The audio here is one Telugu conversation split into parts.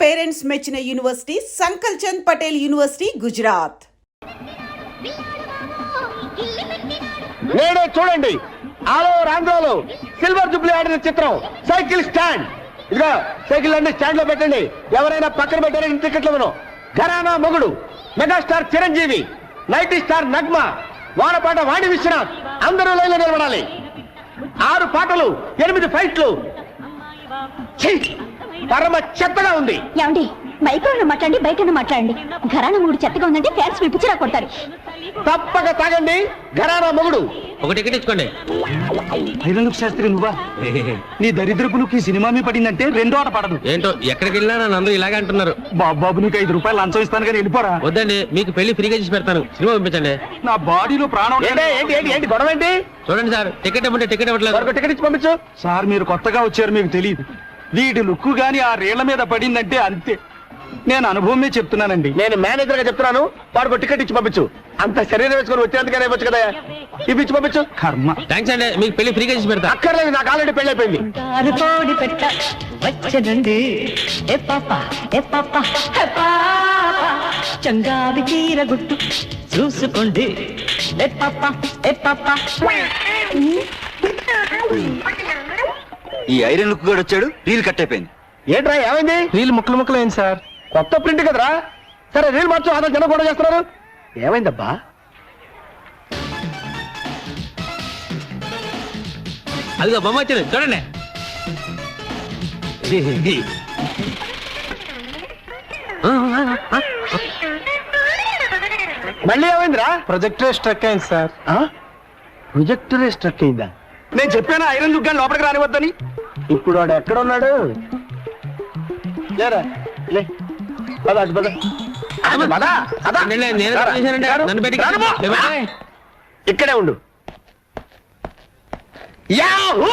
పేరెంట్స్ మెచ్చిన university Sankalchand Patel university Gujarat. నేడే చూడండి ఆల్ ఓవర్ ఆంధ్రాలో సిల్వర్ జూబ్లీ ఆడిన చిత్రం సైకిల్ స్టాండ్. ఇదిగో సైకిల్ అన్ని స్టాండ్ లో పెట్టండి. ఎవరైనా పక్కన పెట్టారని టికెట్లు ఇవ్వను. ఘరానా మొగుడు మెగాస్టార్ చిరంజీవి, నైటీ స్టార్ నగ్మ, వాడపాట వాణి విశ్వనాథ్ అందరూ లైన్లో నిలబడాలి. 6 పాటలు, 8 ఫైట్లు. పరమ చెత్తగా ఉంది. ఏమండి మైక్రోలో మాట్లాడండి, బయట మాట్లాడండి. ఘరానా మూడు చెత్తగా ఉందంటే ఫ్యాన్స్ మీ పిచ్చిరా కొడతారు. తప్పక తాగండి ఘరానా మొగుడు. ఒక టికెట్ ఇచ్చుకోండి. ఐరన్లుక్ శాస్త్రి నువ్వా? నీ దరిద్రపు నువ్వు ఈ సినిమా మీ పడిందంటే రెండో ఆట పడదు. ఏంటో ఎక్కడికి వెళ్ళినా నన్ను అందరూ ఇలాగే అంటున్నారు. బాబు నీకు 5 రూపాయలు లంచం ఇస్తాను కానీ వెళ్ళిపోరా. వద్దండి, మీకు పెళ్లి ఫ్రీగా చేసి పెడతాను. సినిమా పంపించండి. నా బాడీలో ప్రాణం. ఏంటి గొడవ ఏంటి? చూడండి సార్, టికెట్ ఇవ్వండి. టికెట్ ఇవ్వట్లేదు. టికెట్ ఇచ్చి పంపించు. సార్ మీరు కొత్తగా వచ్చారు, మీకు తెలియదు. వీడి లుక్కు గాని ఆ రేళ్ల మీద పడిందంటే అంతే. నేను అనుభవమే చెప్తున్నానండి. నేను మేనేజర్ గా చెప్తున్నాను, వాడికి టికెట్ ఇచ్చి పంపించు. అంత శరీరం వేసుకొని వచ్చేందుకనే వచ్చు కదా, ఇప్పించి పంపించు. కర్మ. థ్యాంక్స్ అండి, మీకు పెళ్లి ఫ్రీగా చేసి పెడతా. అక్కర్లేదు, నాకు ఆల్రెడీ పెళ్లి అయిపోయింది. చంగావి చీర గుట్టు చూసుకోండి. ఈ ఐరన్ లుక్ కూడా వచ్చాడు, రీల్ కట్ అయిపోయింది. ఏంట్రా ఏమైంది? రీల్ ముక్కలు అయింది సార్. కొత్త ప్రింట్ కదరా. సరే రీల్ మార్చు, అదే జనం కూడా చేస్తున్నారు. ఏమైందబ్బా? అదిగో బొమ్మ వచ్చింది చూడండి. మళ్ళీ ఏమైందిరా? ప్రొజెక్టర్ స్ట్రక్ అయింది సార్. ప్రొజెక్టరే స్ట్రక్ అయిందా? నేను చెప్పాను ఐరన్ లుక్ గాని లోపలికి రానివద్దని. ఇప్పుడు వాడు ఎక్కడ ఉన్నాడు? లేరా లే, పద అటు పద. నన్ను పెట్టి ఇక్కడే ఉండు. యాహూ!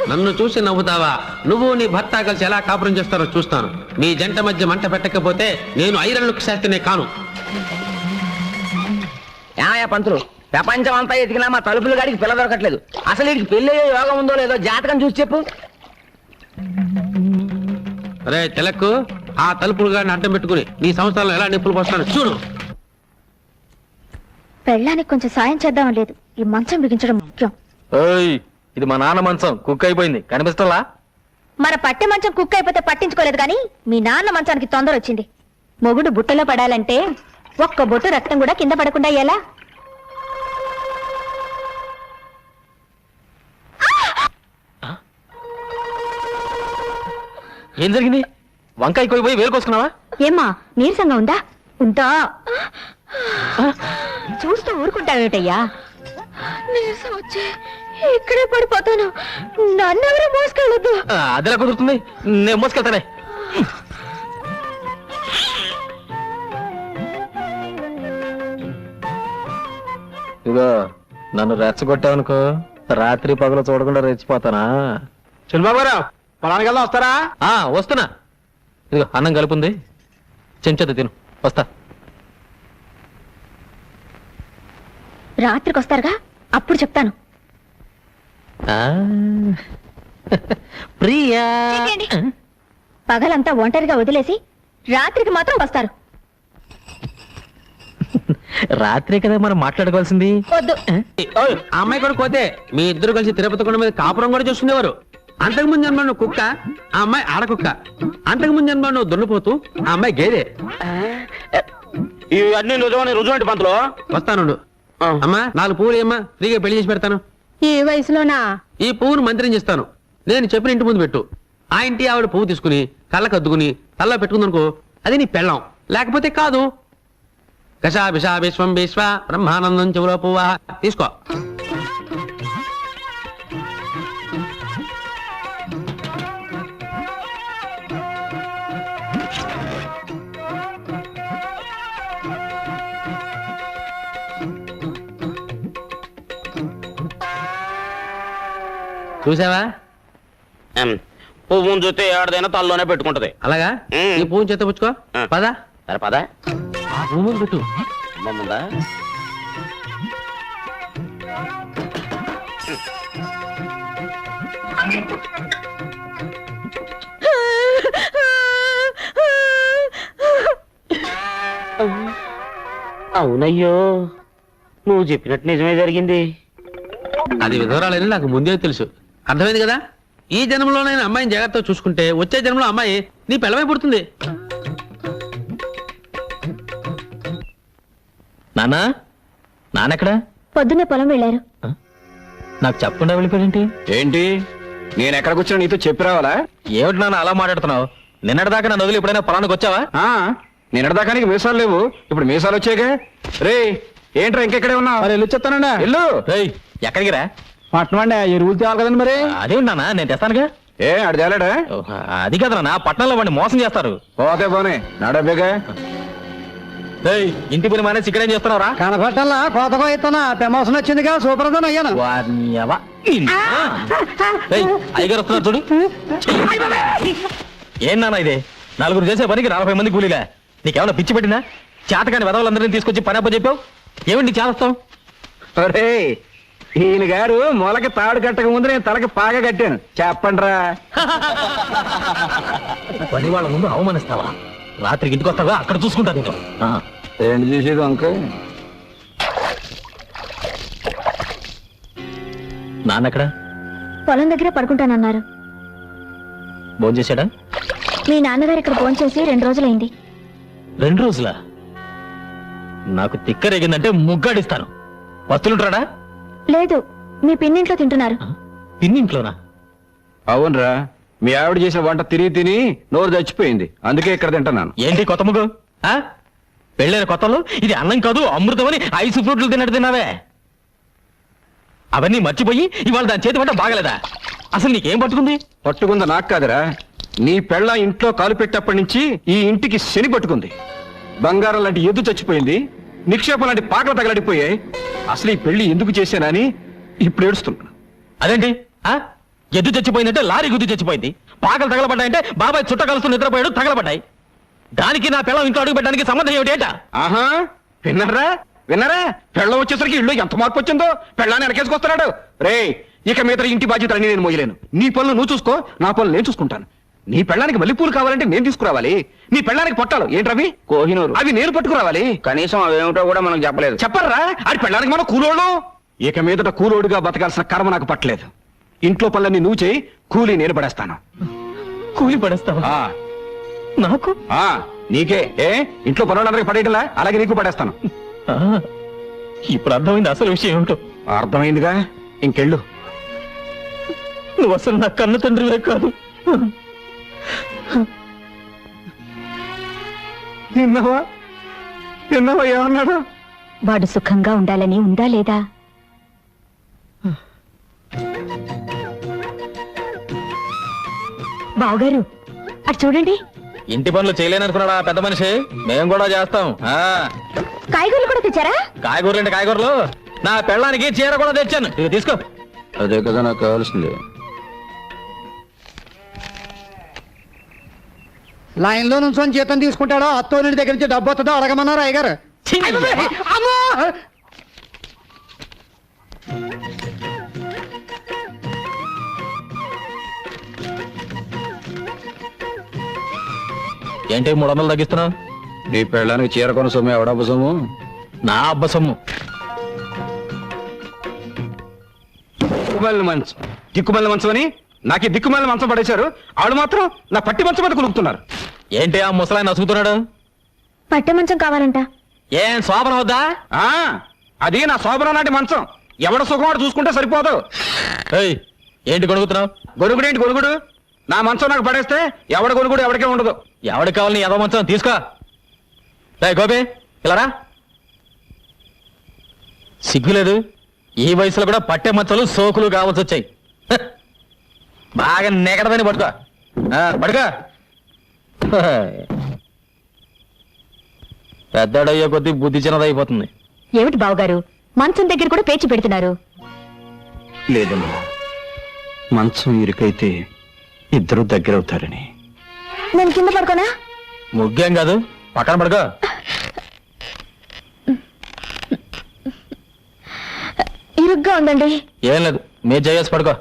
నన్ను చూసి నవ్వుతావా? నువ్వు నీ భర్త కలిసి ఎలా కాపురం చేస్తారో చూస్తాను. మీ జంట మధ్య మంట పెట్టకపోతే నేను ఐరన్ లుక్ శాస్త్రినే కాను. ఏమయ్యా పంతులు, ప్రపంచం అంతా ఎతికినా మా తలుపులు గాడికి పిల్ల దొరకట్లేదు. అసలు వీడికి పెళ్లి అయ్యే యోగం ఉందో లేదో జాతకం చూసి చెప్పు. అరే తిలక్కు, ఆ తలుపులు గారిని అడ్డం పెట్టుకుని నీ సంవత్సరాలు ఎలా నిప్పులు పోస్తాను చూడు. పెళ్ళానికి కొంచెం సాయం చేద్దాం లేదు, ఈ మంచం బిగించడం ముఖ్యం. ఇది మా నాన్న మంచం, కుక్ అయిపోయింది, కనిపిస్తలా? మన పట్టె మంచం కుక్ అయిపోతే పట్టించుకోలేదు కానీ మీ నాన్న మంచానికి తొందర వచ్చింది. మొగుడు బుట్టలో పడాలంటే ఒక్క బొట్టు రక్తం కూడా కింద పడకుండా ఎలా? ఏం జరిగింది? వంకాయ పోయి వేలు కోసుకున్నావా? ఏమ్మా నీరసంగా ఉందా? ఉందా? చూస్తూ ఊరుకుంటావేటయ్యా? నీరసం వచ్చి ఇక్కడే పడిపోతాను, నన్నెవరూ మోసుకెళ్ళొద్దు. అదిలా కుదురుతుంది, నేను మోసుకెళ్తానే. ఇదిగో నన్ను రెచ్చగొట్టావనుకో, రాత్రి పగలు చూడకుండా రెచ్చిపోతానా? చంద్రబాబు గారు పొలానికి వెళ్దాం, వస్తారా? వస్తున్నా. ఇదిగో అన్నం కలుపుంది, చెంచదు తిను, వస్తా. రాత్రికి వస్తారుగా, అప్పుడు చెప్తాను. ప్రియా, పగలంతా ఒంటరిగా వదిలేసి రాత్రికి మాత్రం వస్తారు. రాత్రే కదా మనం మాట్లాడుకోవాల్సింది. వద్దు. ఆ అమ్మాయి కూడా పోతే మీ ఇద్దరు కలిసి తిరుపతి కొండ మీద కాపురం కూడా చూసుకునేవారు. అంతకుముందు జన్మ నువ్వు కుక్క, ఆ అమ్మాయి ఆడకుక్క. అంతకుముందు జన్మ నువ్వు దున్నపోతూ, ఆ అమ్మాయి గేదె. ఇవన్నీ రుజువంటి పంతులు. వస్తాను. అమ్మా 4 పువ్వులు ఏమ్మా, ఫ్రీగా పెళ్లి చేసి పెడతాను. ఈ వయసులోనా? ఈ పువ్వును మంత్రం చేస్తాను, నేను చెప్పిన ఇంటి ముందు పెట్టు. ఆ ఇంటి ఆవిడ పువ్వు తీసుకుని కళ్ళకు అద్దుకుని తల్లో పెట్టుకుందనుకో, అది నీ పెళ్ళాం. లేకపోతే కాదు. కషా విషా విశ్వం విశ్వ బ్రహ్మానందం చెవులో పువ్వా తీసుకో. చూసావా? పువ్వును చూస్తే ఏడదైనా తల్లోనే పెట్టుకుంటది. అలాగా? ఈ పువ్వు చేత పుచ్చుకో. పదా సరే పదా. ఆ పువ్వు పెట్టు. ముందా అవునయ్యో, నువ్వు చెప్పినట్టు నిజమే జరిగింది. అది విధవరాలని నాకు ముందే తెలుసు. అర్థమైంది కదా? ఈ జన్మలోనైనా అమ్మాయిని జాగ్రత్తగా చూసుకుంటే వచ్చే జన్మలో అమ్మాయి నీ పిల్లవై పుడుతుంది. నానా, నానెక్కడా? పొద్దున్నే పొలం వెళ్ళారు. నాకు చెప్పకుండా వెళ్ళిపోయింటి. ఏంటి, నేను ఎక్కడికి వచ్చినా నీతో చెప్పి రావాలా? ఏమిటి నాన్న అలా మాట్లాడుతున్నావు? నిన్నటిదాకా నన్ను వదిలి ఎప్పుడైనా పొలానికి వచ్చావా? నిన్నటిదాకా నీకు మీసాలు లేవు, ఇప్పుడు మీసాలు వచ్చాక. రే ఏంట్రా ఇంకెక్కడే ఉన్నావు? మరి వెళ్ళి చెప్తానండి. ఇల్లు రేయ్, ఎక్కడికి రా? పట్టణం అండి, ఎరువులు తేవాలి కదండి మరి. అదే నాన్న, నేను తెస్తానుగా. ఏ ఆడు తేలాడా? ఓహ్, అది కదా నాన్న, పట్టణంలో వాడిని మోసం చేస్తారు. పోతే పోనే నడబేగా. రేయ్, ఇంటి పని మానేసి ఇక్కడేం చేస్తున్నావురా? కనపట్టల్లా కోతకో ఇస్తున్నా, ప్రమోషన్ వచ్చిందిగా, సూపర్ అయ్యాను. వారిని ఎవ- రేయ్, అయ్యగారు వస్తున్నారు చూడు. ఏం నాన్న ఇది? నలుగురు చేసే పనికి 40 మంది కూలీలా? నీకేమైనా పిచ్చి పెట్టినా? చేతకాని వెదవులందరినీ తీసుకొచ్చి పని అప్ప చెప్పావు. ఏమిటి నీ చేస్తాం? ఒరే ఈయన గారు మొలకి తాడు కట్టక ముందు నేను తలకి పాగా కట్టాను. చెప్పండిరా. పని వాళ్ళ ముందు అవమానిస్తావా? రాత్రికి ఇంటికి వస్తావా? అక్కడ చూసుకుంటా నేను. ఏంటి చూసేది అంక? నాన్న ఎక్కడ? పొలం దగ్గర పడుకుంటానన్నారు. భోజనం చేశాడా? మీ నాన్నగారు ఇక్కడ ఫోన్ చేసి 2 రోజులైంది. 2 రోజులా? నాకు తిక్కరేగిందంటే ముగ్గాడిస్తాను. వస్తులుంటాడా? లేదు, మీ పిన్నింట్లో తింటున్నారు. పిన్నింట్లోనా? అవునరా, మీ ఆవిడ చేసిన వంట తిరిగి తిని నోరు చచ్చిపోయింది, అందుకే ఇక్కడ తింటున్నాను. ఏంటి కొత్త ముగ్గు? పెళ్ళైన కొత్తలో ఇది అన్నం కాదు అమృతం అని ఐసు ఫ్రూట్లు తిన్నట్టు తిన్నావే. అవన్నీ మర్చిపోయి ఇవాళ దాని చేతి వంట బాగలేదా? అసలు నీకేం పట్టుకుంది? పట్టుకుంది నాకు కాదురా, నీ పెళ్ళ ఇంట్లో కాలు పెట్టేప్పటి నుంచి ఈ ఇంటికి శని పట్టుకుంది. బంగారం లాంటి ఎద్దు చచ్చిపోయింది, నిక్షేపం లాంటి పాకలు తగలడిపోయాయి. అసలు ఈ పెళ్లి ఎందుకు చేశానని ఇప్పుడు ఏడుస్తున్నాను. అదేంటి? ఎద్దు చచ్చిపోయిందంటే లారీ గుద్దు చచ్చిపోయింది. పాకలు తగలబడ్డాయంటే బాబాయ్ చుట్ట కలుస్తూ నిద్రపోయాడు, తగలబడ్డాయి. దానికి నా పిల్లం ఇంట్లో అడుగు పెట్టడానికి సంబంధం ఏమిటేట? ఆహా, విన్నారా విన్నారా? పెళ్ళం వచ్చేసరికి ఇల్లు ఎంత మార్పు వచ్చిందో. పెళ్ళాన్ని వెనకేసుకొస్తున్నాడు. రే ఇక మీద ఇంటి బాధ్యతలన్నీ నేను మోయలేను. నీ పనులు నువ్వు చూసుకో, నా పనులు నేను చూసుకుంటాను. నీ పెళ్ళానికి మల్లెపూలు కావాలంటే నేను తీసుకురావాలి. నీ పెళ్ళానికి పొట్టాలు ఏంటవి? కోహినూరు, అవి నేను పట్టుకురావాలి. కనీసం అవేమిటో కూడా మనకు చెప్పలేదు. చెప్పర్రా, అది పెళ్ళానికి మనం కూలోడు. ఇక మీదట కూలోడుగా బతకాల్సిన కర్మ నాకు పట్టలేదు. ఇంట్లో పనులన్నీ నువ్వు చేయి, కూలీ నేను పడేస్తాను. కూలి పడేస్తావా? ఆ, నాకు? ఆ, నీకే. ఏ ఇంట్లో పనులందరికీ పడేయటంలా, అలాగే నీకు పడేస్తాను. ఇప్పుడు అర్థమైంది అసలు విషయం ఏమిటో. అర్థమైందిగా, ఇంకెళ్ళు. నువ్వు అసలు నా కన్న తండ్రివే కాదు. విన్నావా విన్నావా ఏమన్నాడు? వాడు సుఖంగా ఉండాలని ఉందా లేదా? బావగారు అటు చూడండి. ఇంటి పనులు చేయలేననుకున్నాడా పెద్ద మనిషి? మేము కూడా చేస్తాం. కాయగూరలు కూడా తెచ్చారా? కాయగూరలు అంటే కాయగూరలు. నా పెళ్ళానికి చీర కూడా తెచ్చాను, ఇది తీసుకో. అదే కదా నాకు కావాల్సింది. లైన్ లో నుంచి జీతం తీసుకుంటాడో అత్తోని దగ్గర నుంచి డబ్బు వస్తుందో అడగమన్నారు అయ్యగారు. ఏంటి 300 తగ్గిస్తున్నావు? నీ పెళ్ళానికి చీర కొన సొమ్ము ఎవడబ్బ సొమ్ము? నా అబ్బ సొమ్ము. దిక్కుమాలిన మంచం, దిక్కుమాలిన మంచం అని నాకు దిక్కుమాలిన మంచం పడేశారు. వాళ్ళు మాత్రం నా పట్టి మంచం మీద కులుకుతున్నారు. ఏంటి ఆ ముసలాయన నసుగుతున్నాడు? పట్టె మంచం కావాలంట. ఏం శోభన వద్దా? అది నా శోభన నాటి మంచం. ఎవడ సుఖమాడు చూసుకుంటే సరిపోదు. ఏయ్, ఏంటి గొడుగుతున్నావు? గొడుగుడేంటి గొడుగుడు? నా మంచం నాకు పడేస్తే ఎవడ గొడుగుడు ఎవరికే ఉండదు. ఎవరికి కావాలి నీ ఎదో మంచం? తీసుకో. గోపి ఇలా రా. సిగ్గులేదు? ఈ వయసులో కూడా పట్టె మచ్చలు సోకులు కావాల్సి వచ్చాయి. బాగా నెగడదని పడుకో. పడుకో. పెద్దడయ్యే కొద్దీ బుద్ధి చిన్నదైపోతుంది. ఏమిటి బావగారు, మంచం దగ్గర కూడా పేచి పెడుతున్నారు? లేదమ్మా, మంచం ఇరుకైతే ఇద్దరు దగ్గరవుతారని. నేను కింద పడుకోనా? ముగ్గేం కాదు, పక్కన పడుకో. ఇరుగ్గా ఉందండి. ఏం లేదు, మీరు జయేసి పడుకో.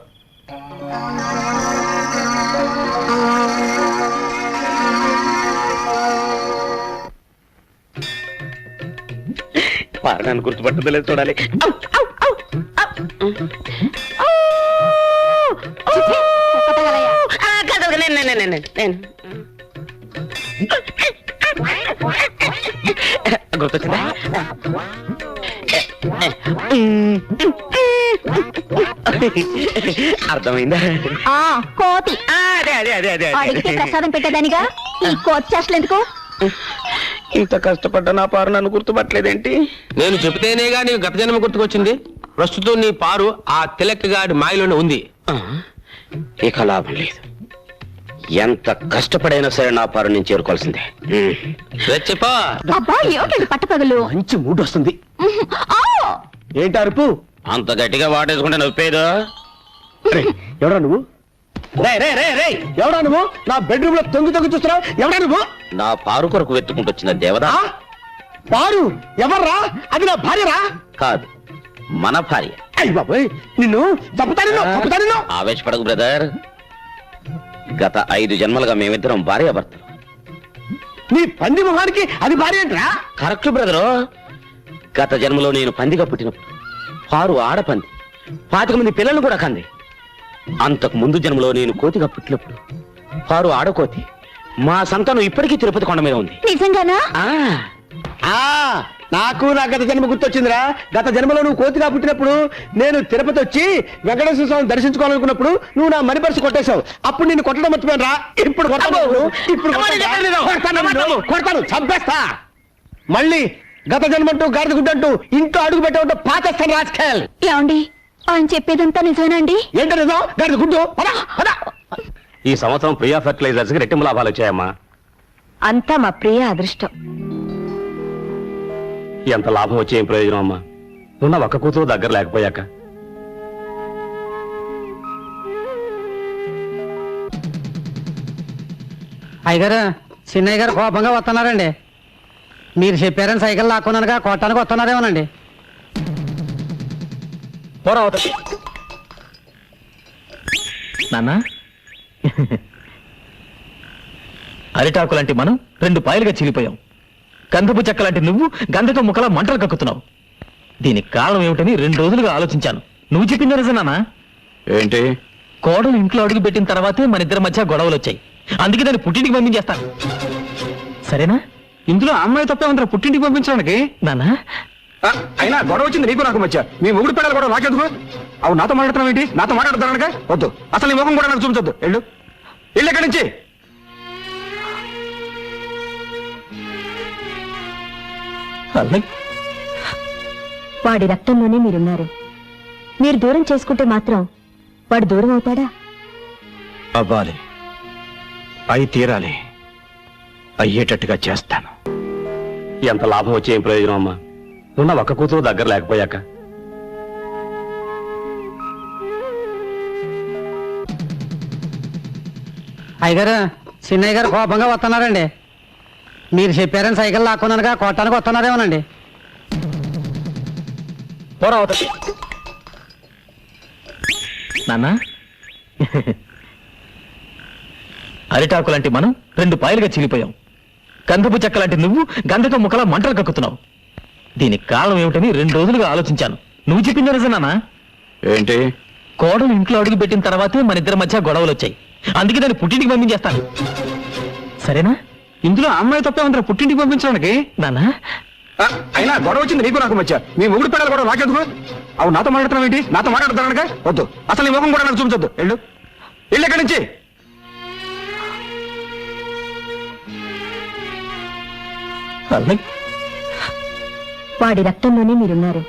పారడాన్ని గుర్తుపట్టలేదు చూడాలి. గుర్తొచ్చిందా? అర్థమైందా? కోతి అదే అదే అదే అదే అడిగితే ప్రసాదం పెట్టేదానిగా ఈ కోతి చేష్టలు ఎందుకు? ఇంత కష్టపడ్డా నా పారు నన్ను గుర్తుపట్టలేదేంటి? నేను చెబితేనేగా నీకు గత జన్మ గుర్తుకొచ్చింది. ప్రస్తుతం నీ పారు ఆ తిలక్ గాడి మాయలోనే ఉంది. ఇక లాభం లేదు. ఎంత కష్టపడైనా సరే నా పారు నేను చేరుకోవాల్సిందే. చెప్పా అబ్బా ఏమిటండి పట్టపగలు? మంచి మూడ్ వస్తుంది. ఆ! ఏంటి అరుపు? అంత గట్టిగా వాటేసుకుంటే నొప్పేదో. ఎవడా నువ్వు? ఎవడా నువ్వు? నా బెడ్రూమ్ లో తొంగి చూస్తున్నావు. ఎవడా నువ్వు? నా పారు కొరకు వెతుకుంటొచ్చిన దేవదా. పారు ఎవర్రా? అది నా భార్యరా? కాదు, మన భార్య. అయ్య బాబోయ్, నిన్ను చంపుతాను. ఆవేశపడకు బ్రదర్. గత 5 జన్మలుగా మేమిద్దరం భార్యాభర్తలు. నీ పంది మొహానికి అది భార్య ఏంట్రా? Correct brother. గత జన్మలో నేను పందిగా పుట్టినప్పుడు పారు ఆడపంది 25 మంది పిల్లలు కూడా కంది. అంతకు ముందు జన్మలో నేను కోతిగా పుట్టినప్పుడు పారు ఆడకోతి. మా సంతానం ఇప్పటికీ తిరుపతి కొండ మీద ఉంది. నిజంగానా? నాకు నా గత జన్మ గుర్తొచ్చిందిరా. గత జన్మలో నువ్వు కోతిగా పుట్టినప్పుడు నేను తిరుపతి వచ్చి వెంకటేశ్వర స్వామిని దర్శించుకోవాలనుకున్నప్పుడు నువ్వు నా మనీ పర్సు కొట్టేశావు. అప్పుడు నిన్ను కొట్టడం మర్చిపోయాను రా. ఇప్పుడు కొడతాను, చంపేస్తా. మళ్ళీ గత జన్మంటూ గాడిద గుడ్డంటూ ఇంట్లో అడుగు పెట్టే పాతేస్తాను రాజకీయాలు. ఏమండి ఆయన చెప్పేదంతా నిజమేనండి? ఏంటో నిజం? గాడిద గుడ్డు. ఈ సంవత్సరం ప్రియా ఫెర్టిలైజర్స్ కి రెట్టింపు లాభాలు వచ్చాయమ్మా. అంతా మా ప్రియ అదృష్టం. ఎంత లాభం వచ్చే ఏం ప్రయోజనం అమ్మా? ఉన్న ఒక్క కూతురు దగ్గర లేకపోయాక. అయ్యగారు చిన్నయ్య గారు కోపంగా వస్తున్నారండి. మీరు చెప్పారని సైకిల్ లాక్కున్నానుగా కొట్టానికి వస్తున్నారేమోనండి. నాన్న అరిటాకు లాంటి మనం 2 పాయలుగా చీలిపోయాం. గంధపు చెక్క లాంటి నువ్వు గంధతో ముక్కలా మంటలు కక్కుతున్నావు. దీనికి కారణం ఏమిటని 2 రోజులుగా ఆలోచించాను. నువ్వు చెప్పింది నిజమేనా? ఏంటి? కోడలు ఇంట్లో అడుగు పెట్టిన తర్వాతే మన ఇద్దరి మధ్య గొడవలు వచ్చాయి. అందుకే దాన్ని పుట్టింటికి పంపించేస్తాను. సరేనా? ఇందులో అమ్మాయి తప్పే ఉందిరా పుట్టింటికి పంపించడానికి. నాన్న అయినా గొడవ వచ్చింది నీకు నాకు మధ్య. మీ ముగుడు పిల్లలు కూడా నాకెందుకు? అవు నాతో మాట్లాడుతున్నావు ఏంటి? నాతో మాట్లాడుతానక వద్దు. అసలు నీ ముఖం కూడా నాకు చూపించొద్దు. వెళ్ళు ఎక్కడి నుంచి. వాడి రక్తంలోనే మీరున్నారు. మీరు దూరం చేసుకుంటే మాత్రం వాడు దూరం అవుతాడా? అవ్వాలి, అయి తీరాలి, అయ్యేటట్టుగా చేస్తాను. ఎంత లాభం వచ్చే ఏం ప్రయోజనం అమ్మా? ఉన్న ఒక్క కూతురు దగ్గర లేకపోయాక. అయ్యగారు చిన్నయ్య గారు కోపంగా వస్తున్నారండి. మీరు చెప్పారని సైకిల్ లాక్కున్నానుగా కొట్టానికి వస్తున్నారేమోనండి. నాన్న అరిటాకు లాంటి మనం 2 పాయలుగా చీలిపోయాం. గంధపు చెక్క లాంటి నువ్వు గంధతో ముక్కలా మంటలు కక్కుతున్నావు. దీనికి కారణం ఏమిటని 2 రోజులుగా ఆలోచించాను. నువ్వు చెప్పింది నిజమేనా? ఏంటి? కోడలు ఇంట్లో అడుగు పెట్టిన తర్వాతే మన ఇద్దరి మధ్య గొడవలు వచ్చాయి. అందుకే దాన్ని పుట్టింటికి పంపించేస్తాను. సరేనా? ఇందులో అమ్మాయి తప్పే ఉందిరా పుట్టింటికి పంపించడానికి. నాన్న అయినా గొడవ వచ్చింది నీకు నాకు మధ్య. మీ ముగుడు పిల్లలు కూడా నాకెందుకు? అవు నాతో మాట్లాడుతున్నావు ఏంటి? నాతో మాట్లాడుతానక వద్దు. అసలు నీ ముఖం కూడా నాకు చూపించొద్దు. వెళ్ళు ఎక్కడి నుంచి. వాడి రక్తంలోనే మీరున్నారు.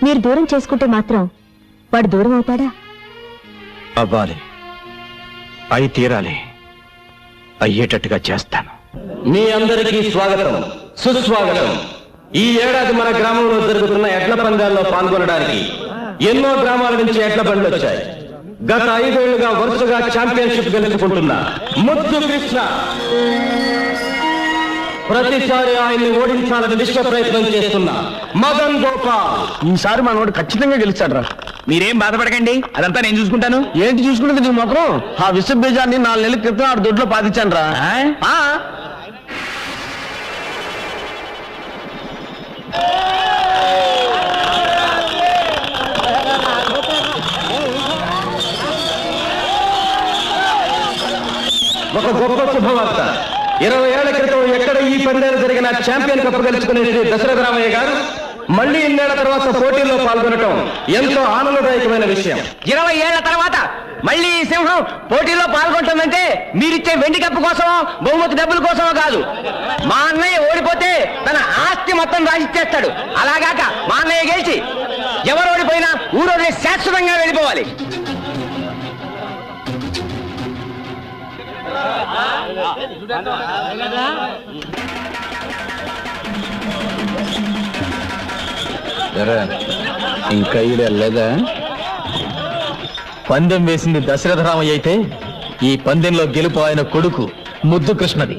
మీరు దూరం చేసుకుంటే మాత్రం వాడు దూరం అవుతాడా? అవ్వాలి, అయి తీరాలి, అయ్యేటట్టుగా చేస్తాను. మీ అందరికీ స్వాగతం, సుస్వాగతం. ఈ ఏడాది మన గ్రామంలో జరుగుతున్న ఎడ్ల పందాల్లో పాల్గొనడానికి ఎన్నో గ్రామాల నుంచి ఎడ్ల బండ్లు వచ్చాయి. గత 5 ఏళ్లుగా వరుసగా ఛాంపియన్షిప్ గెలుచుకుంటున్న ముద్దు కృష్ణ ప్రతిసారి ఆయన్ని ఓడించాలని విశ్వ ప్రయత్నం చేస్తున్న మదన్ గోపాల్ ఈసారి మనోడు ఖచ్చితంగా గెలుస్తాడు రా. మీరేం బాధపడకండి, అదంతా నేను చూసుకుంటాను. ఏంటి చూసుకుంటే నీ మొత్తం ఆ విష బీజాన్ని 4 నెలల క్రితం ఆడు దొడ్లో పాతించాను రా. ఒక గొప్ప శుభవార్త. 20 ఏళ్ల క్రితం ఎక్కడ ఈ పందేలు జరిగిన ఛాంపియన్ కప్ గెలుచుకునే శ్రీ దశరథ రామయ్య గారు మళ్ళీ ఇన్నేళ్ల తర్వాత పోటీల్లో పాల్గొనడం ఎంతో ఆనందదాయకమైన విషయం. 20 ఏళ్ల తర్వాత మళ్ళీ ఈ సింహం పోటీలో పాల్గొంటుందంటే మీరిచ్చే వెండి కప్పు కోసమో బహుమతి డబ్బుల కోసమో కాదు. మా అన్నయ్య ఓడిపోతే తన ఆస్తి మొత్తం రాసిచ్చేస్తాడు. అలాగాక మా అన్నయ్య గెలిచి ఎవరు ఓడిపోయినా ఊరోజు శాశ్వతంగా వెళ్ళిపోవాలి. ఇంకా ఈడెళ్ళలేదా? పందెం వేసింది దశరథ రామయ్య అయితే ఈ పందెంలో గెలుపు ఆయన కొడుకు ముద్దు కృష్ణది.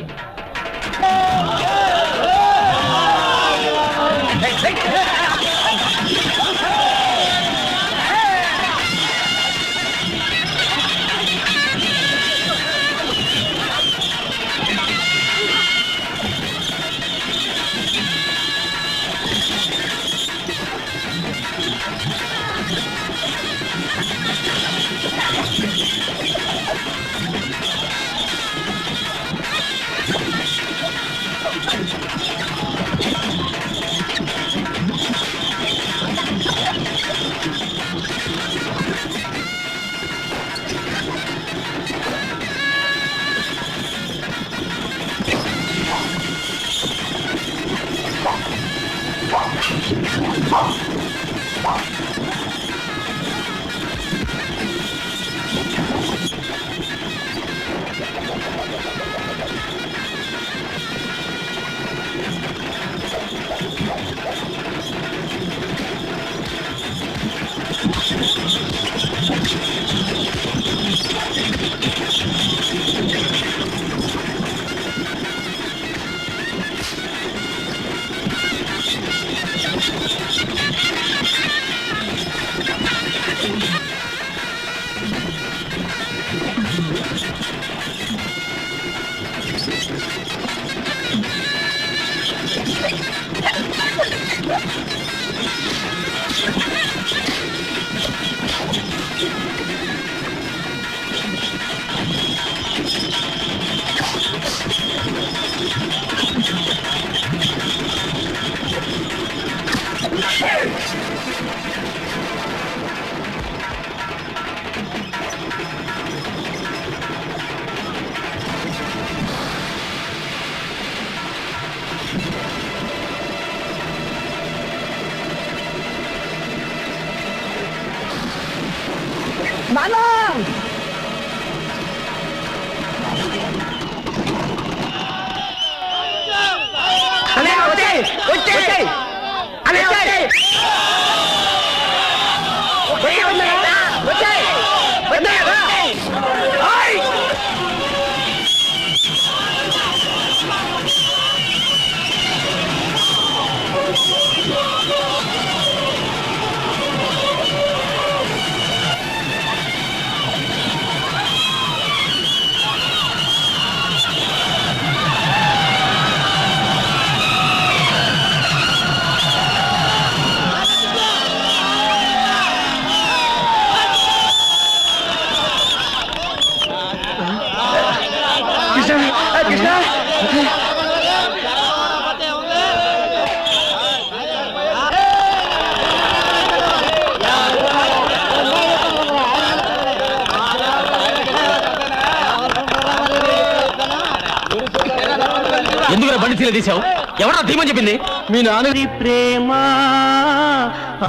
ఎందుకు బండి తీల తీసావు? ఎవరా ధీమని చెప్పింది? మీ నాన్న ప్రేమ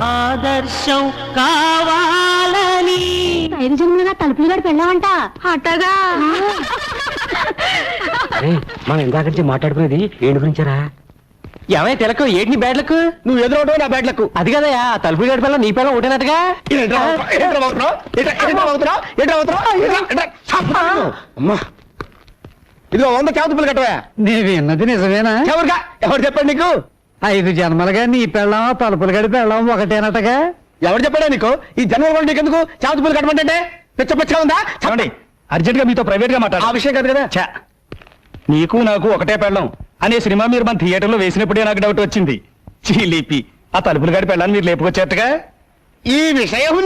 ఆదర్శం కావాలని 5 జన్మలుగా తలుపులు గడి పెళ్ళామంట. అట్టగా మనం ఇందాక నుంచి మాట్లాడుకునేది ఏంటి గురించారా? ఏమై తెలకు ఏంటి బ్యాడ్లకు? నువ్వు ఎదురవడం నా బ్యాడ్లకు. అది కదయా తలుపులు గడి పిల్ల నీ పిల్ల ఒకటేనట్టుగా. అమ్మా ఇదిగో 100 చేపలు కట్టవా. నేను విన్నది నిజమేనా? ఎవరు చెప్పండి నీకు? 5 జన్మలుగా నీ పెళ్ళాం తలుపులు గడి పెళ్ళాం ఒకటేనట్టుగా. ఎవరు చెప్పాడా నీకు ఈ జన్మలో కూడా నీకెందుకు చావతి పూలు కట్టమంటే పిచ్చ ఉందా చూడండి అర్జెంట్ గా మీతో ప్రైవేట్ గా ఆ మాట్లాడాలి. విషయం కాదు కదా. ఛా, నీకు నాకు ఒకటే పెళ్ళం అనే సినిమా మీరు మన థియేటర్లో వేసినప్పుడే నాకు డౌట్ వచ్చింది. చీలిపి ఆ తలుపులు గాడి పెళ్ళాన్ని మీరు లేపుకొచ్చేట్టుగా ఈ విషయం